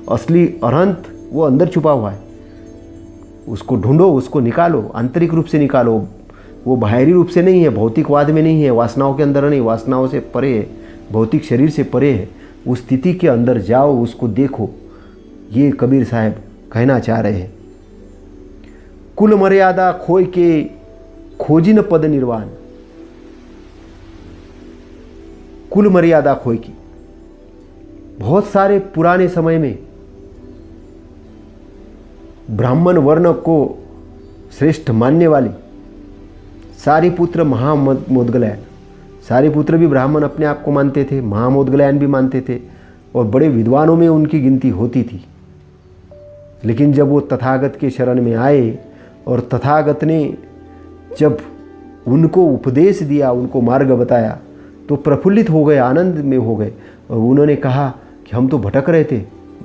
असली अरहंत वो अंदर छुपा हुआ है। उसको ढूंढो, उसको निकालो, आंतरिक रूप से निकालो। वो बाहरी रूप से नहीं है, भौतिकवाद में नहीं है, वासनाओं के अंदर नहीं, वासनाओं से परे है, भौतिक शरीर से परे है। उस स्थिति के अंदर जाओ, उसको देखो। ये कबीर साहब कहना चाह रहे हैं। कुल मर्यादा खोय के खोजिन पद निर्वाण। कुल मर्यादा खोय की। बहुत सारे पुराने समय में ब्राह्मण वर्ण को श्रेष्ठ मानने वाली सारिपुत्र महामोदगलयान, सारिपुत्र भी ब्राह्मण अपने आप को मानते थे, महामोदगलयान भी मानते थे, और बड़े विद्वानों में उनकी गिनती होती थी। लेकिन जब वो तथागत के शरण में आए और तथागत ने जब उनको उपदेश दिया, उनको मार्ग बताया, तो प्रफुल्लित हो गए, आनंद में हो गए। और उन्होंने कहा कि हम तो भटक रहे थे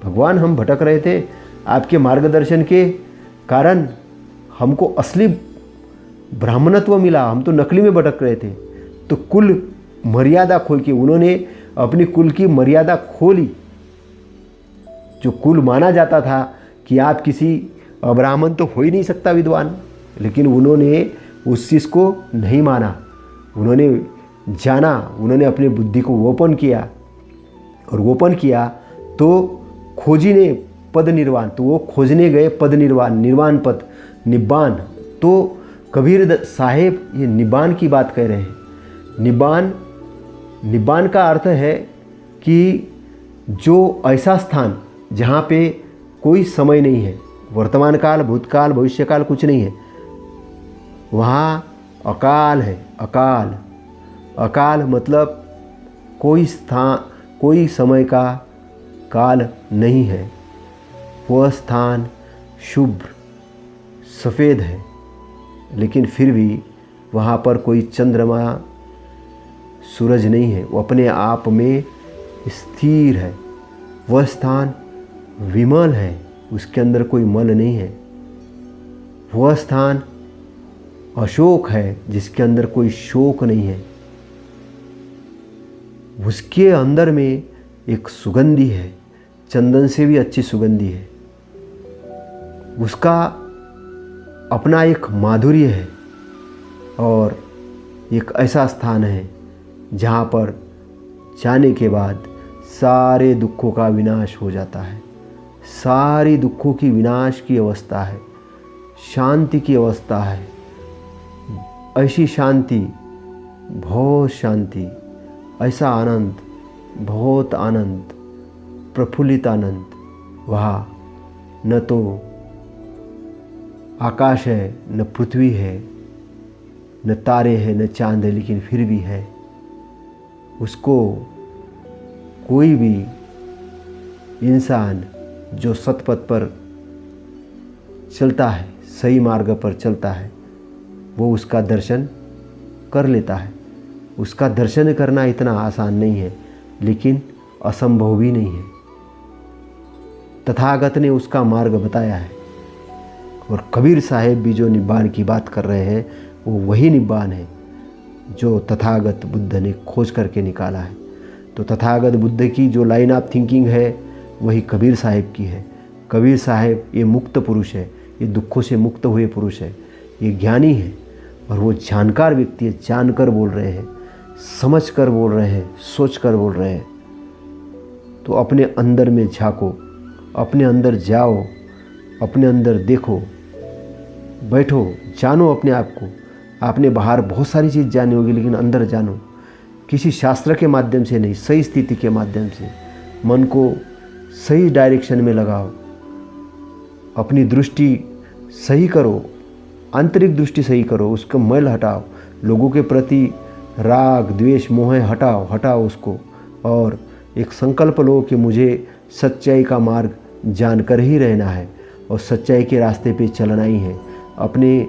भगवान, हम भटक रहे थे, आपके मार्गदर्शन के कारण हमको असली ब्राह्मणत्व मिला, हम तो नकली में भटक रहे थे। तो कुल मर्यादा खोल के उन्होंने अपनी कुल की मर्यादा खोली। जो कुल माना जाता था कि आप किसी ब्राह्मण तो हो ही नहीं सकता विद्वान, लेकिन उन्होंने उस चीज़ को नहीं माना, उन्होंने जाना, उन्होंने अपनी बुद्धि को ओपन किया, और ओपन किया तो खोजी ने पद निर्वाण, तो वो खोजने गए पद निर्वाण, निर्वाण पद, निब्बान। तो कबीर साहेब ये निब्बान की बात कह रहे हैं। निब्बान का अर्थ है कि जो ऐसा स्थान जहाँ पे कोई समय नहीं है, वर्तमान काल, भूतकाल, भविष्यकाल कुछ नहीं है, वहाँ अकाल है। अकाल, अकाल मतलब कोई स्थान, कोई समय का काल नहीं है। वह स्थान शुभ्र सफ़ेद है, लेकिन फिर भी वहाँ पर कोई चंद्रमा सूरज नहीं है, वो अपने आप में स्थिर है। वह स्थान विमल है, उसके अंदर कोई मल नहीं है। वह स्थान अशोक है, जिसके अंदर कोई शोक नहीं है। उसके अंदर में एक सुगंधी है, चंदन से भी अच्छी सुगंधी है। उसका अपना एक माधुर्य है, और एक ऐसा स्थान है जहाँ पर जाने के बाद सारे दुखों का विनाश हो जाता है। सारी दुखों की विनाश की अवस्था है, शांति की अवस्था है। ऐसी शांति, बहुत शांति, ऐसा आनंद, बहुत आनंद, प्रफुल्लित आनंद। वहाँ न तो आकाश है, न पृथ्वी है, न तारे हैं, न चांद है, लेकिन फिर भी है। उसको कोई भी इंसान जो सतपथ पर चलता है, सही मार्ग पर चलता है, वो उसका दर्शन कर लेता है। उसका दर्शन करना इतना आसान नहीं है, लेकिन असंभव भी नहीं है। तथागत ने उसका मार्ग बताया है। और कबीर साहेब भी जो निब्बान की बात कर रहे हैं, वो वही निब्बान है जो तथागत बुद्ध ने खोज करके निकाला है। तो तथागत बुद्ध की जो लाइन ऑफ थिंकिंग है वही कबीर साहेब की है। कबीर साहेब ये मुक्त पुरुष है, ये दुखों से मुक्त हुए पुरुष है, ये ज्ञानी है और वो जानकार व्यक्ति है। जानकर बोल रहे हैं, समझ कर बोल रहे हैं, सोच कर बोल रहे हैं। तो अपने अंदर में झांको, अपने अंदर जाओ, अपने अंदर देखो, बैठो, जानो अपने आप को। आपने बाहर बहुत सारी चीज़ जानी होगी, लेकिन अंदर जानो। किसी शास्त्र के माध्यम से नहीं, सही स्थिति के माध्यम से मन को सही डायरेक्शन में लगाओ। अपनी दृष्टि सही करो, आंतरिक दृष्टि सही करो, उसका मैल हटाओ। लोगों के प्रति राग, द्वेष, मोह हटाओ उसको। और एक संकल्प लो कि मुझे सच्चाई का मार्ग जानकर ही रहना है और सच्चाई के रास्ते पे चलना ही है। अपने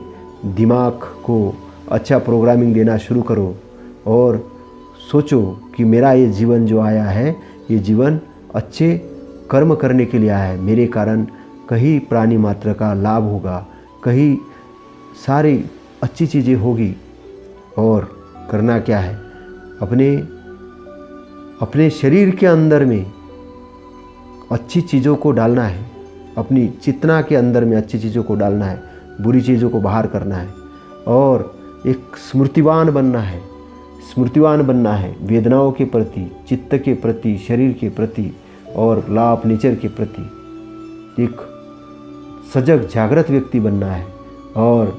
दिमाग को अच्छा प्रोग्रामिंग देना शुरू करो और सोचो कि मेरा ये जीवन जो आया है, ये जीवन अच्छे कर्म करने के लिए आया है। मेरे कारण कहीं प्राणी मात्र का लाभ होगा, कहीं सारी अच्छी चीज़ें होगी। और करना क्या है, अपने शरीर के अंदर में अच्छी चीज़ों को डालना है। अपनी चेतना के अंदर में अच्छी चीज़ों को डालना है, बुरी चीज़ों को बाहर करना है। और एक स्मृतिवान बनना है, स्मृतिवान बनना है वेदनाओं के प्रति, चित्त के प्रति, शरीर के प्रति और लॉ ऑफ नेचर के प्रति। एक सजग जागृत व्यक्ति बनना है। और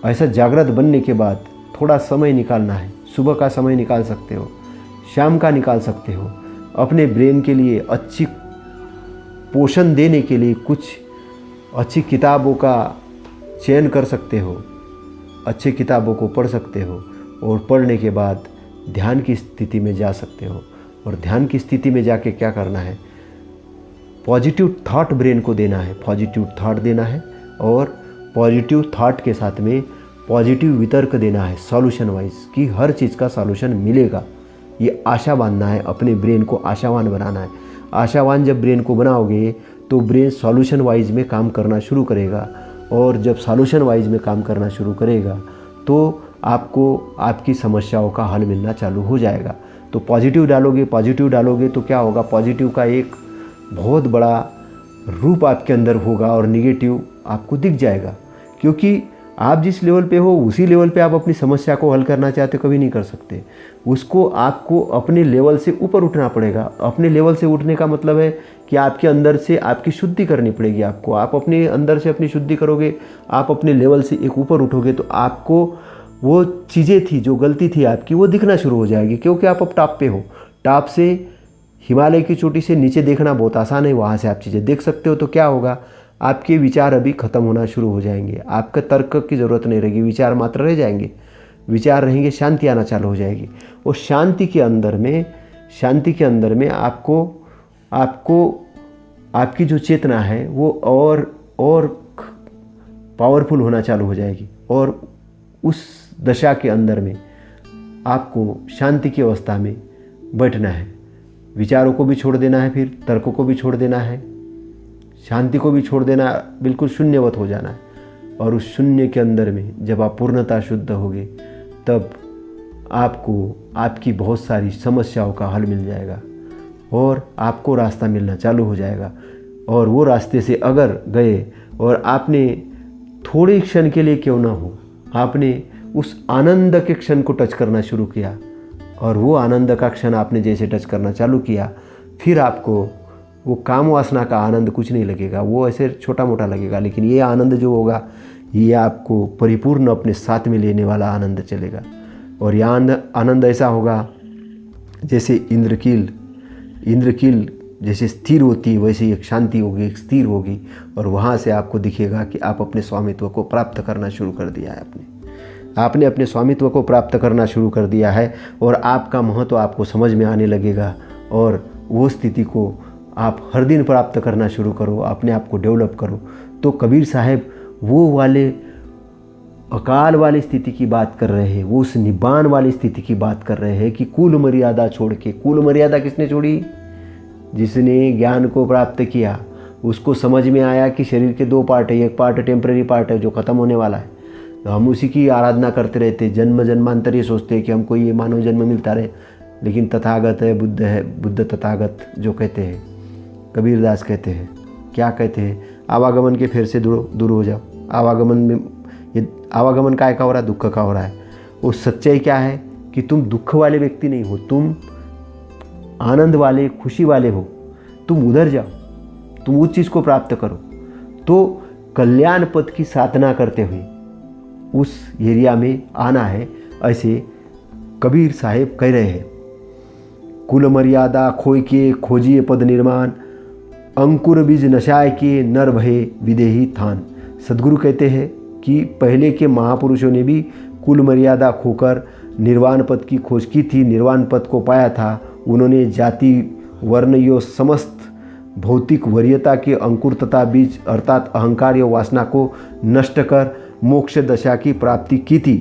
ऐसा जागृत बनने के बाद थोड़ा समय निकालना है। सुबह का समय निकाल सकते हो, शाम का निकाल सकते हो। अपने ब्रेन के लिए अच्छी पोषण देने के लिए कुछ अच्छी किताबों का चयन कर सकते हो, अच्छी किताबों को पढ़ सकते हो। और पढ़ने के बाद ध्यान की स्थिति में जा सकते हो। और ध्यान की स्थिति में जाके क्या करना है, पॉजिटिव थॉट ब्रेन को देना है, पॉजिटिव थॉट देना है। और पॉजिटिव थॉट के साथ में पॉजिटिव वितर्क देना है, सॉल्यूशन वाइज, कि हर चीज़ का सॉल्यूशन मिलेगा। ये आशा बांधना है, अपने ब्रेन को आशावान बनाना है। आशावान जब ब्रेन को बनाओगे तो ब्रेन सॉल्यूशन वाइज में काम करना शुरू करेगा। और जब सॉल्यूशन वाइज में काम करना शुरू करेगा तो आपको आपकी समस्याओं का हल मिलना चालू हो जाएगा। तो पॉजिटिव डालोगे तो क्या होगा, पॉजिटिव का एक बहुत बड़ा रूप आपके अंदर होगा और निगेटिव आपको दिख जाएगा। क्योंकि आप जिस लेवल पे हो उसी लेवल पे आप अपनी समस्या को हल करना चाहते कभी नहीं कर सकते। उसको आपको अपने लेवल से ऊपर उठना पड़ेगा। अपने लेवल से उठने का मतलब है कि आपके अंदर से आपकी शुद्धि करनी पड़ेगी आपको। आप अपने अंदर से अपनी शुद्धि करोगे, आप अपने लेवल से एक ऊपर उठोगे तो आपको वो चीज़ें थी जो गलती थी आपकी वो दिखना शुरू हो जाएगी। क्योंकि आप अब टॉप पे हो। टॉप से हिमालय की चोटी से नीचे देखना बहुत आसान है, वहाँ से आप चीज़ें देख सकते हो। तो क्या होगा, आपके विचार अभी ख़त्म होना शुरू हो जाएंगे। आपका तर्क की ज़रूरत नहीं रहेगी, विचार मात्र रह जाएंगे। विचार रहेंगे, शांति आना चालू हो जाएगी। और शांति के अंदर में आपको आपकी जो चेतना है वो और पावरफुल होना चालू हो जाएगी। और उस दशा के अंदर में आपको शांति की अवस्था में बैठना है। विचारों को भी छोड़ देना है, फिर तर्कों को भी छोड़ देना है, शांति को भी छोड़ देना, बिल्कुल शून्यवत हो जाना है। और उस शून्य के अंदर में जब आप पूर्णतः शुद्ध होगे तब आपको आपकी बहुत सारी समस्याओं का हल मिल जाएगा और आपको रास्ता मिलना चालू हो जाएगा। और वो रास्ते से अगर गए और आपने थोड़े क्षण के लिए क्यों ना हो, आपने उस आनंद के क्षण को टच करना शुरू किया, और वो आनंद का क्षण आपने जैसे टच करना चालू किया, फिर आपको वो काम वासना का आनंद कुछ नहीं लगेगा, वो ऐसे छोटा मोटा लगेगा, लेकिन ये आनंद जो होगा ये आपको परिपूर्ण अपने साथ में लेने वाला आनंद चलेगा। और यह आनंद ऐसा होगा जैसे इंद्रकील जैसे स्थिर होती है, वैसे एक शांति होगी, एक स्थिर होगी, और वहाँ से आपको दिखेगा कि आप अपने स्वामित्व को प्राप्त करना शुरू कर दिया है। आपने अपने स्वामित्व को प्राप्त करना शुरू कर दिया है, और आपका महत्व आपको समझ में आने लगेगा, और वो स्थिति को आप हर दिन प्राप्त करना शुरू करो, अपने आप को डेवलप करो। तो कबीर साहब वो वाले अकाल वाली स्थिति की बात कर रहे हैं, वो उस निब्बान वाली स्थिति की बात कर रहे हैं कि कुल मर्यादा छोड़ के। कुल मर्यादा किसने छोड़ी? जिसने ज्ञान को प्राप्त किया, उसको समझ में आया कि शरीर के दो पार्ट है, एक पार्ट टेम्परेरी पार्ट है जो ख़त्म होने वाला है, तो हम उसी की आराधना करते रहते, जन्म जन्मांतर ये सोचते हैं कि हमको ये मानव जन्म मिलता रहे, लेकिन तथागत है, बुद्ध तथागत जो कहते हैं, कबीरदास कहते हैं, क्या कहते हैं, आवागमन के फेर से दूर हो जाओ। आवागमन में ये आवागमन काय का हो रहा है? दुख का हो रहा है। वो सच्चाई क्या है कि तुम दुख वाले व्यक्ति नहीं हो, तुम आनंद वाले, खुशी वाले हो। तुम उधर जाओ, तुम उस चीज़ को प्राप्त करो। तो कल्याण पद की साधना करते हुए उस एरिया में आना है, ऐसे कबीर साहेब कह रहे हैं। कुल मर्यादा खोय के खोजिए पद निर्माण, अंकुर बीज नशाय के नर भये विदेही थान। सद्गुरु कहते हैं कि पहले के महापुरुषों ने भी कुल मर्यादा खोकर निर्वाण पद की खोज की थी, निर्वाण पद को पाया था। उन्होंने जाति वर्ण यो समस्त भौतिक वरीयता के अंकुर तथा बीज अर्थात अहंकार या वासना को नष्ट कर मोक्ष दशा की प्राप्ति की थी।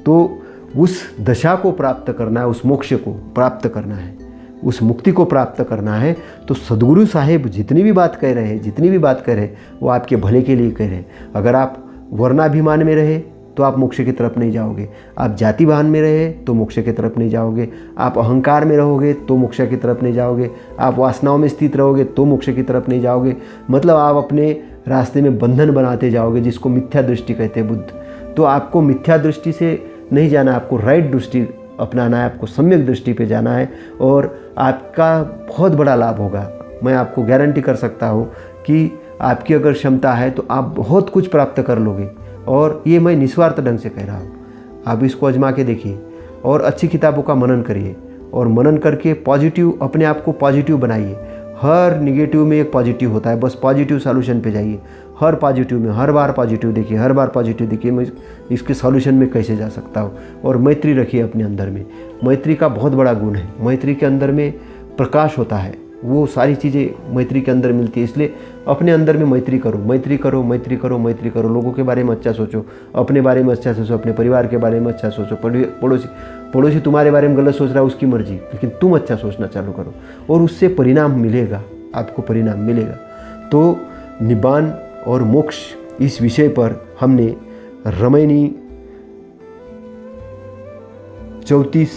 तो उस दशा को प्राप्त करना है, उस मोक्ष को प्राप्त करना है, उस मुक्ति को प्राप्त करना है। तो सद्गुरु साहेब जितनी भी बात कह रहे हैं, जितनी भी बात कह रहे हैं, वो आपके भले के लिए कह रहे हैं। अगर आप वर्णाभिमान में रहे तो आप मोक्ष की तरफ नहीं जाओगे, आप जाति भान में रहे तो मोक्ष की तरफ नहीं जाओगे, आप अहंकार में रहोगे तो मोक्ष की तरफ नहीं जाओगे, आप वासनाओं में स्थित रहोगे तो मोक्ष की तरफ नहीं जाओगे। मतलब आप अपने रास्ते में बंधन बनाते जाओगे, जिसको मिथ्या दृष्टि कहते हैं बुद्ध। तो आपको मिथ्या दृष्टि से नहीं जाना, आपको राइट दृष्टि अपनाना है, आपको सम्यक दृष्टि पे जाना है, और आपका बहुत बड़ा लाभ होगा। मैं आपको गारंटी कर सकता हूँ कि आपकी अगर क्षमता है तो आप बहुत कुछ प्राप्त कर लोगे। और ये मैं निस्वार्थ ढंग से कह रहा हूँ। आप इसको आजमा के देखिए और अच्छी किताबों का मनन करिए, और मनन करके पॉजिटिव, अपने आप को पॉजिटिव बनाइए। हर निगेटिव में एक पॉजिटिव होता है, बस पॉजिटिव सॉल्यूशन पे जाइए। हर पॉजिटिव में हर बार पॉजिटिव देखिए, हर बार पॉजिटिव देखिए, मैं इसके सॉल्यूशन में कैसे जा सकता हूँ। और मैत्री रखिए अपने अंदर में। मैत्री का बहुत बड़ा गुण है, मैत्री के अंदर में प्रकाश होता है, वो सारी चीज़ें मैत्री के अंदर मिलती है। इसलिए अपने अंदर में मैत्री करो, मैत्री करो, मैत्री करो, मैत्री करो। लोगों के बारे में अच्छा सोचो, अपने बारे में अच्छा सोचो, अपने परिवार के बारे में अच्छा सोचो। पड़ोसी तुम्हारे बारे में गलत सोच रहा है, उसकी मर्जी, लेकिन तुम अच्छा सोचना चालू करो, और उससे परिणाम मिलेगा, आपको परिणाम मिलेगा। तो निब्बान और मोक्ष, इस विषय पर हमने रामायणी 34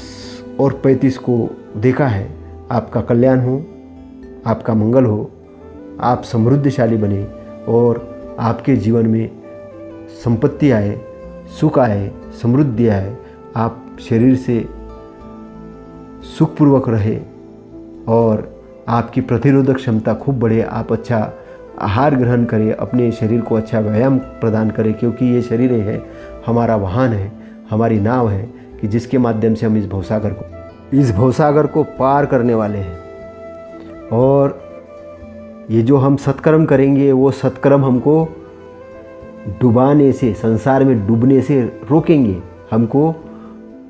और 35 को देखा है। आपका कल्याण हो, आपका मंगल हो, आप समृद्धशाली बने, और आपके जीवन में संपत्ति आए, सुख आए, समृद्धि आए, आप शरीर से सुखपूर्वक रहे, और आपकी प्रतिरोधक क्षमता खूब बढ़े, आप अच्छा आहार ग्रहण करें, अपने शरीर को अच्छा व्यायाम प्रदान करें, क्योंकि ये शरीर है हमारा वाहन है, हमारी नाव है, कि जिसके माध्यम से हम इस भवसागर को पार करने वाले हैं। और ये जो हम सत्कर्म करेंगे, वो सत्कर्म हमको डुबाने से, संसार में डूबने से रोकेंगे, हमको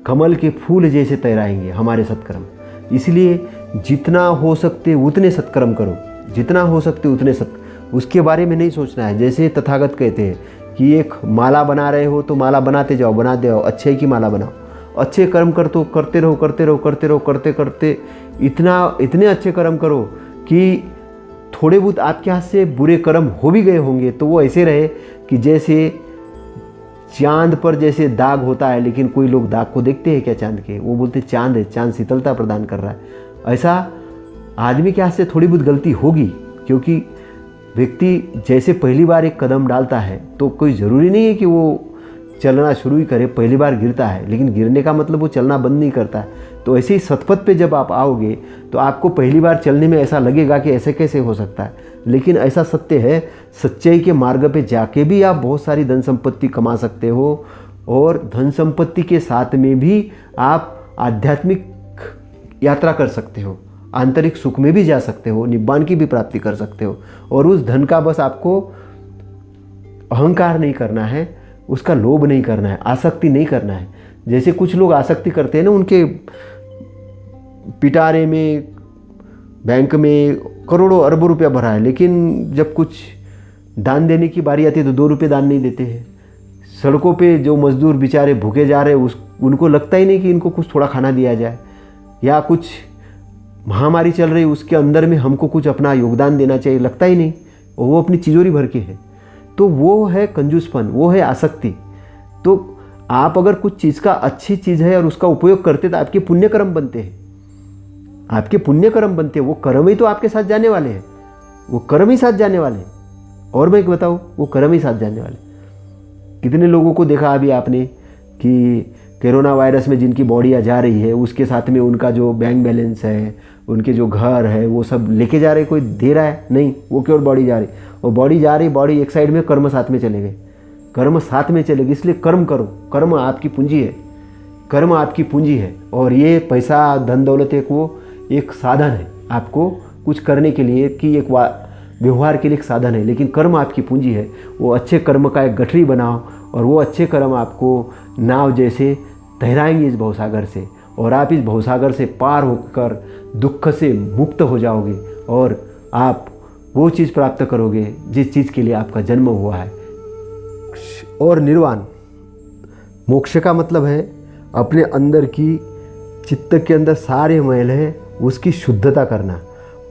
कमल के फूल जैसे तैराएंगे हमारे सत्कर्म। इसलिए जितना हो सकते उतने सत्कर्म करो, जितना हो सकते उतने उसके बारे में नहीं सोचना है। जैसे तथागत कहते हैं कि एक माला बना रहे हो तो माला बनाते जाओ, बनाते जाओ, अच्छे की माला बनाओ, अच्छे कर्म करते रहो, करते इतने अच्छे कर्म करो कि थोड़े बहुत आपके हाथ से बुरे कर्म हो भी गए होंगे तो वो ऐसे रहे कि जैसे चांद पर जैसे दाग होता है, लेकिन कोई लोग दाग को देखते हैं क्या चांद के, वो बोलते चांद है, चांद शीतलता प्रदान कर रहा है। ऐसा आदमी के हाथ से थोड़ी बहुत गलती होगी, क्योंकि व्यक्ति जैसे पहली बार एक कदम डालता है तो कोई ज़रूरी नहीं है कि वो चलना शुरू ही करे, पहली बार गिरता है, लेकिन गिरने का मतलब वो चलना बंद नहीं करता है। तो ऐसे ही सतपथ पे जब आप आओगे तो आपको पहली बार चलने में ऐसा लगेगा कि ऐसे कैसे हो सकता है, लेकिन ऐसा सत्य है, सच्चाई के मार्ग पे जाके भी आप बहुत सारी धन संपत्ति कमा सकते हो, और धन संपत्ति के साथ में भी आप आध्यात्मिक यात्रा कर सकते हो, आंतरिक सुख में भी जा सकते हो, निब्बान की भी प्राप्ति कर सकते हो। और उस धन का बस आपको अहंकार नहीं करना है, उसका लोभ नहीं करना है, आसक्ति नहीं करना है। जैसे कुछ लोग आसक्ति करते हैं ना, उनके पिटारे में बैंक में करोड़ों अरबों रुपया भरा है, लेकिन जब कुछ दान देने की बारी आती है तो 2 रुपये दान नहीं देते हैं। सड़कों पे जो मजदूर बेचारे भूखे जा रहे हैं, उनको लगता ही नहीं कि इनको कुछ थोड़ा खाना दिया जाए, या कुछ महामारी चल रही उसके अंदर में हमको कुछ अपना योगदान देना चाहिए, लगता ही नहीं, और वो अपनी तिजोरी भर के है। तो वो है कंजूसपन, वो है आसक्ति। तो आप अगर कुछ चीज़ का अच्छी चीज़ है और उसका उपयोग करते तो आपके पुण्य कर्म बनते हैं, आपके पुण्य कर्म बनते हैं। वो कर्म ही तो आपके साथ जाने वाले हैं, वो कर्म ही साथ जाने वाले हैं। और मैं एक बताऊँ, वो कर्म ही साथ जाने वाले। कितने लोगों को देखा अभी आपने कि कोरोना वायरस में जिनकी बॉडियाँ जा रही है, उसके साथ में उनका जो बैंक बैलेंस है, उनके जो घर है, वो सब लेके जा रहे, कोई दे रहा है नहीं, वो केवल बॉडी जा रही, और बॉडी जा रही, बॉडी एक साइड में, कर्म साथ में चले गए, कर्म साथ में चले गए। इसलिए कर्म करो, कर्म आपकी पूंजी है, कर्म आपकी पूंजी है। और ये पैसा धन दौलत एक साधन है आपको कुछ करने के लिए, कि एक व्यवहार के लिए एक साधन है, लेकिन कर्म आपकी पूंजी है। वो अच्छे कर्म का एक गठरी बनाओ, और वो अच्छे कर्म आपको नाव जैसे तैराएंगे इस भवसागर से, और आप इस भवसागर से पार होकर दुख से मुक्त हो जाओगे, और आप वो चीज़ प्राप्त करोगे जिस चीज़ के लिए आपका जन्म हुआ है। और निर्वाण, मोक्ष का मतलब है अपने अंदर की, चित्त के अंदर सारे मैल हैं उसकी शुद्धता करना।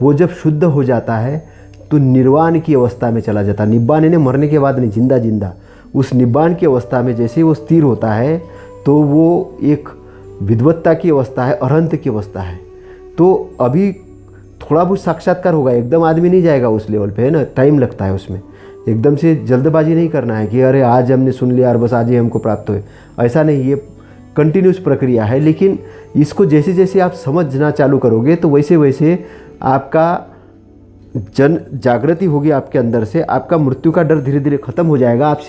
वो जब शुद्ध हो जाता है तो निर्वाण की अवस्था में चला जाता है। निब्बान यानी मरने के बाद नहीं, जिंदा जिंदा। उस निब्बान की अवस्था में जैसे वो स्थिर होता है तो वो एक विद्वत्ता की अवस्था है, अरहंत की अवस्था है। तो अभी थोड़ा बहुत साक्षात्कार होगा, एकदम आदमी नहीं जाएगा उस लेवल पे, है ना, टाइम लगता है उसमें। एकदम से जल्दबाजी नहीं करना है कि अरे आज हमने सुन लिया और बस आज ही हमको प्राप्त हुए, ऐसा नहीं। ये कंटिन्यूस प्रक्रिया है, लेकिन इसको जैसे जैसे आप समझना चालू करोगे तो वैसे वैसे आपका जागृति होगी आपके अंदर से, आपका मृत्यु का डर धीरे धीरे खत्म हो जाएगा। आप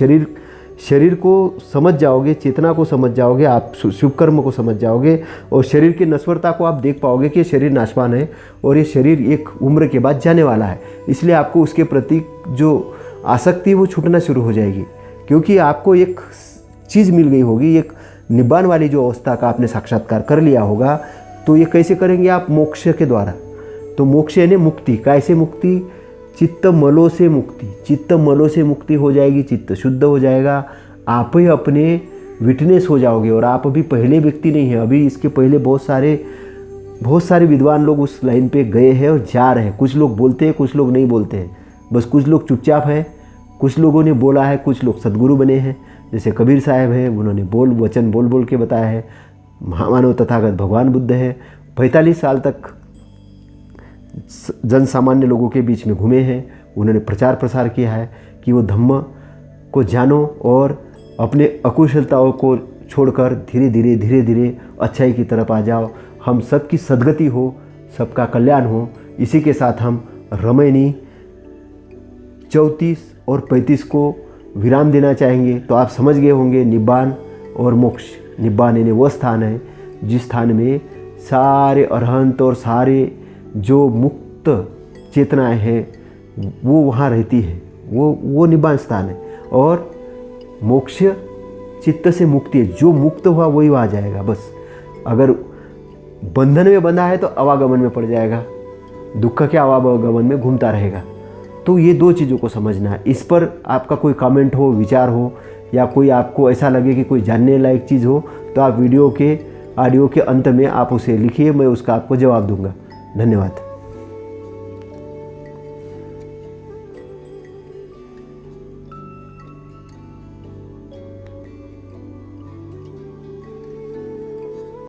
शरीर को समझ जाओगे, चेतना को समझ जाओगे, आप शुभ कर्म को समझ जाओगे, और शरीर की नश्वरता को आप देख पाओगे कि ये शरीर नाशवान है और ये शरीर एक उम्र के बाद जाने वाला है। इसलिए आपको उसके प्रति जो आसक्ति वो छूटना शुरू हो जाएगी, क्योंकि आपको एक चीज़ मिल गई होगी, एक निब्बान वाली जो अवस्था का आपने साक्षात्कार कर लिया होगा। तो ये कैसे करेंगे आप? मोक्ष के द्वारा। तो मोक्ष यानी मुक्ति। कैसे मुक्ति? चित्त मलों से मुक्ति। चित्त मलों से मुक्ति हो जाएगी, चित्त शुद्ध हो जाएगा, आप ही अपने विटनेस हो जाओगे। और आप अभी पहले व्यक्ति नहीं है, अभी इसके पहले बहुत सारे विद्वान लोग उस लाइन पे गए हैं और जा रहे हैं। कुछ लोग बोलते हैं, कुछ लोग नहीं बोलते हैं, बस कुछ लोग चुपचाप हैं। कुछ लोगों ने बोला है, कुछ लोग सद्गुरु बने हैं, जैसे कबीर साहब हैं, उन्होंने वचन बोल के बताया है। महामानव तथागत भगवान बुद्ध है, 45 साल तक जन सामान्य लोगों के बीच में घूमे हैं, उन्होंने प्रचार प्रसार किया है कि वो धम्म को जानो और अपने अकुशलताओं को छोड़कर धीरे धीरे अच्छाई की तरफ आ जाओ। हम सबकी सद्गति हो, सबका कल्याण हो। इसी के साथ हम रमैनी 34 और 35 को विराम देना चाहेंगे। तो आप समझ गए होंगे निब्बान और मोक्ष। निब्बान यानी वह स्थान है जिस स्थान में सारे अरहंत और सारे जो मुक्त चेतनाएं हैं वो वहाँ रहती है, वो निब्बान स्थान है। और मोक्ष चित्त से मुक्ति है, जो मुक्त हुआ वही वहाँ जाएगा। बस अगर बंधन में बंधा है तो आवागमन में पड़ जाएगा, दुख के आवागमन में घूमता रहेगा। तो ये दो चीज़ों को समझना है। इस पर आपका कोई कमेंट हो, विचार हो, या कोई आपको ऐसा लगे कि कोई जानने लायक चीज़ हो, तो आप ऑडियो के अंत में आप उसे लिखिए, मैं उसका आपको जवाब दूंगा। धन्यवाद।